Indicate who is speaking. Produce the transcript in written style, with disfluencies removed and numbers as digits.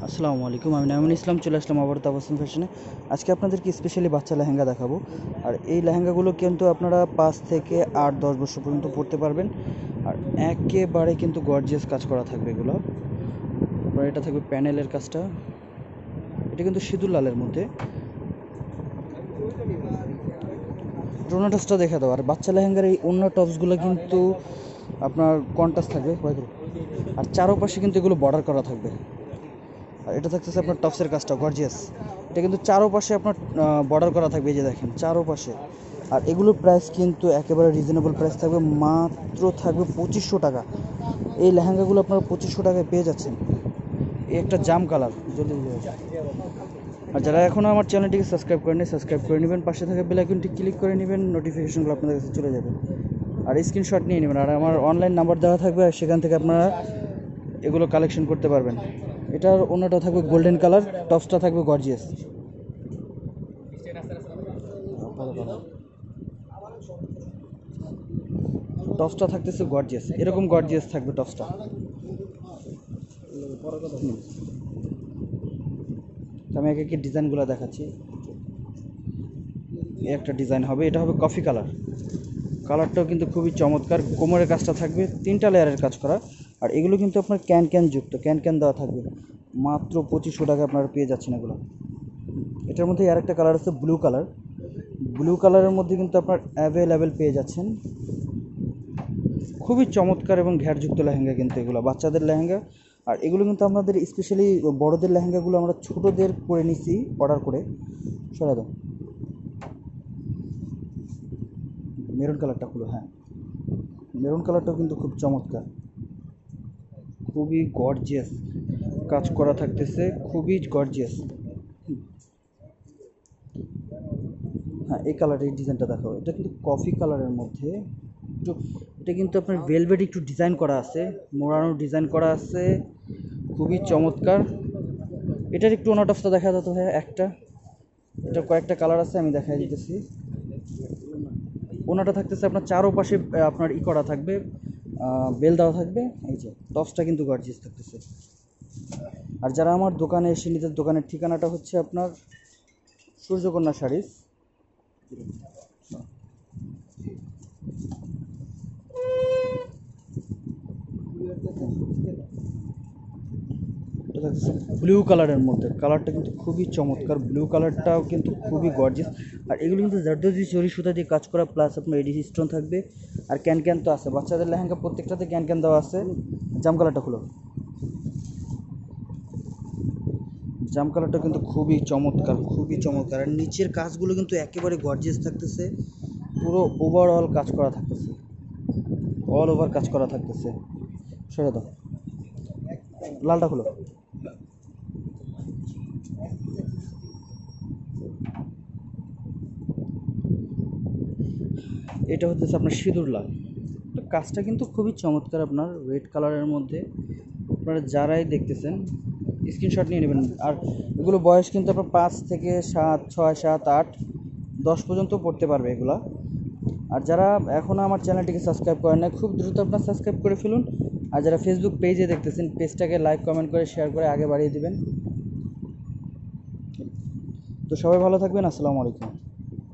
Speaker 1: আসসালামু আলাইকুম, আমি নাঈমুল ইসলাম চলে আসলাম আবার তাবাসসুম ফ্যাশনে। আজকে আপনাদেরকে স্পেশালি বাচ্চা লেহেঙ্গা দেখাবো। আর এই লেহেঙ্গাগুলো কিন্তু আপনারা 5 থেকে 8-10 বছর পর্যন্ত পরতে পারবেন। আর একেবারে কিন্তু গর্জিয়াস কাজ করা থাকবে এগুলো। আর এটা থাকবে প্যানেলের কাজটা, এটা কিন্তু সিঁদুর লালের মধ্যে। ওড়না টপসটা দেখে দাও। আর বাচ্চা লেহেঙ্গার এই ওড়না টপসগুলো কিন্তু আপনার কন্ট্রাস্ট থাকবে, আর চারোপাশে কিন্তু এগুলো বর্ডার করা থাকবে। আর এটা থাকতেছে আপনার টপসের কাজটা গর্জিয়াস। এটা কিন্তু চারোপাশে আপনার বর্ডার করা থাকবে, এই যে দেখেন চারোপাশে। আর এগুলোর প্রাইস কিন্তু একেবারে রিজনেবল প্রাইস থাকবে, মাত্র থাকবে 2500 টাকা। এই লেহেঙ্গাগুলো আপনারা 2500 টাকায় পেয়ে যাচ্ছেন। এই একটা জাম কালার জলদি। আর যারা এখনও আমার চ্যানেলটিকে সাবস্ক্রাইব করেনি, সাবস্ক্রাইব করে নেবেন, পাশে থাকা বেল আইকনটি ক্লিক করে নেবেন, নোটিফিকেশনগুলো আপনাদের কাছে চলে যাবে। আর স্ক্রিনশট নিয়ে নেবেন, আর আমার অনলাইন নাম্বার দেওয়া থাকবে, আর সেখান থেকে আপনারা এগুলো কালেকশন করতে পারবেন। এটার অন্যটা থাকবে গোল্ডেন কালার, টপসটা থাকবে গর্জিয়াস। টপসটা থাকতেছে গর্জিয়াস, এরকম গর্জিয়াস থাকবে টপসটা। আমি একে একে ডিজাইনগুলো দেখাচ্ছি। একটা ডিজাইন হবে, এটা হবে কফি কালার। কালারটাও কিন্তু খুবই চমৎকার। কোমরের কাজটা থাকবে 3টা লেয়ারের কাজ করা। আর এগুলো কিন্তু আপনার ক্যান যুক্ত, ক্যান দেওয়া থাকবে। মাত্র 2500 টাকা আপনারা পেয়ে যাচ্ছেন এগুলো। এটার মধ্যে আর একটা কালার আছে ব্লু কালার। ব্লু কালারের মধ্যে কিন্তু আপনার অ্যাভেলেবেল পেয়ে যাচ্ছেন। খুবই চমৎকার এবং ঘ্যাটযুক্ত লেহেঙ্গা কিন্তু এগুলো, বাচ্চাদের লেহেঙ্গা। আর এগুলো কিন্তু আমাদের স্পেশালি বড়দের লেহেঙ্গাগুলো আমরা ছোটোদের করে নিছি অর্ডার করে। সরা দাও, মেরুন কালারটা হলো, হ্যাঁ মেরুন কালারটাও কিন্তু খুব চমৎকার, খুবই গর্জিয়াস কাজ করা থাকতেছে, খুবই গর্জিয়াস। হ্যাঁ এই কালার, এই ডিজাইনটা দেখো, এটা কিন্তু কফি কালারের মধ্যে একটু। এটা কিন্তু আপনার ভেলভেট একটু ডিজাইন করা আছে, মোড়ানো ডিজাইন করা আছে, খুবই চমৎকার। এটার একটু ওনা টপসটা দেখা যেত ভাইয়া একটা। এটা কয়েকটা কালার আছে, আমি দেখাই দিতেছি। ওনাটা থাকতেছে আপনার চারোপাশে আপনার করা থাকবে, বেল দেওয়া থাকবে। এই যে টপসটা কিন্তু গর্জিয়াস থাকতেছে। আর যারা আমার দোকানে এসে নিজের দোকানের ঠিকানাটা হচ্ছে আপনার সূর্যকন্যা শাড়িজ। এটা থাকতেছে ব্লু কালারের মধ্যে, কালারটা কিন্তু খুবই চমৎকার, ব্লু কালারটাও কিন্তু খুবই গর্জিয়াস। আর এগুলো কিন্তু জারদোজি জরি সুতা দিয়ে কাজ করা, প্লাস আপনার এডি স্টোন থাকবে। আর ক্যান তো আছে, বাচ্চাদের লেহেঙ্গা প্রত্যেকটাতে ক্যান দেওয়া আছে। জাম কালারটা খুলো, জাম কালারটা কিন্তু খুবই চমৎকার, খুবই চমৎকার। আর নিচের কাজগুলো কিন্তু একেবারে গর্জিয়াস থাকতেছে, পুরো ওভারঅল কাজ করা থাকতেছে, অল ওভার কাজ করা থাকতেছে। সরে দাও, লালটা খুলো। এটা হচ্ছে আপনার সিঁদুর লাল। তো কাজটা কিন্তু খুবই চমৎকার, আপনার রেড কালারের মধ্যে। আপনারা যারাই দেখতেছেন স্ক্রিনশট নিয়ে নেবেন। আর এগুলো বয়স কিন্তু আপনার 5 থেকে 7, 6, 7, 8, 10 পর্যন্ত পড়তে পারবে এগুলা। আর যারা এখনও আমার চ্যানেলটিকে সাবস্ক্রাইব করেন না, খুব দ্রুত আপনার সাবস্ক্রাইব করে ফেলুন। আর যারা ফেসবুক পেজে দেখতেছেন, পেজটাকে লাইক কমেন্ট করে শেয়ার করে আগে বাড়িয়ে দিবেন। তো সবাই ভালো থাকবেন, আসসালামু আলাইকুম।